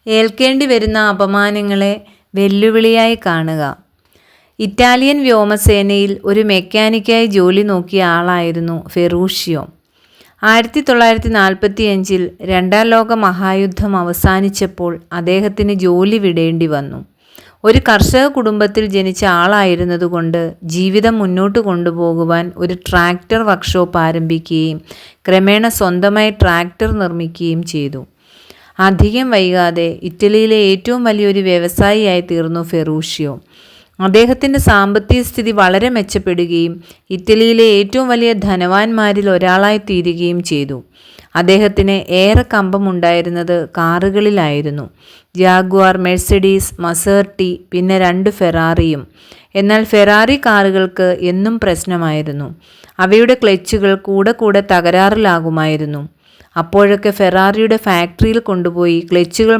ഏൽക്കേണ്ടി വരുന്ന അപമാനങ്ങളെ വെല്ലുവിളിയായി കാണുക. ഇറ്റാലിയൻ വ്യോമസേനയിൽ ഒരു മെക്കാനിക്കായി ജോലി നോക്കിയ ആളായിരുന്നു ഫെറൂഷ്യോ. 1945-ൽ രണ്ടാം ലോക മഹായുദ്ധം അവസാനിച്ചപ്പോൾ അദ്ദേഹത്തിന് ജോലി വിടേണ്ടി വന്നു. ഒരു കർഷക കുടുംബത്തിൽ ജനിച്ച ആളായിരുന്നതുകൊണ്ട് ജീവിതം മുന്നോട്ട് കൊണ്ടുപോകുവാൻ ഒരു ട്രാക്ടർ വർക്ക്ഷോപ്പ് ആരംഭിക്കുകയും ക്രമേണ സ്വന്തമായി ട്രാക്ടർ നിർമ്മിക്കുകയും ചെയ്തു. അധികം വൈകാതെ ഇറ്റലിയിലെ ഏറ്റവും വലിയൊരു വ്യവസായിയായി തീർന്നു ഫെറൂഷ്യോ. അദ്ദേഹത്തിൻ്റെ സാമ്പത്തിക സ്ഥിതി വളരെ മെച്ചപ്പെടുകയും ഇറ്റലിയിലെ ഏറ്റവും വലിയ ധനവാന്മാരിൽ ഒരാളായി തീരുകയും ചെയ്തു. അദ്ദേഹത്തിന് ഏറെ കമ്പമുണ്ടായിരുന്നത് കാറുകളിലായിരുന്നു. ജാഗ്വാർ, മെഴ്സഡീസ്, മസേർട്ടി, പിന്നെ 2 ഫെറാറിയും. എന്നാൽ ഫെറാറി കാറുകൾക്ക് എന്നും പ്രശ്നമായിരുന്നു. അവയുടെ ക്ലച്ചുകൾ കൂടെ തകരാറിലാകുമായിരുന്നു. അപ്പോഴൊക്കെ ഫെറാറിയുടെ ഫാക്ടറിയിൽ കൊണ്ടുപോയി ക്ലച്ചുകൾ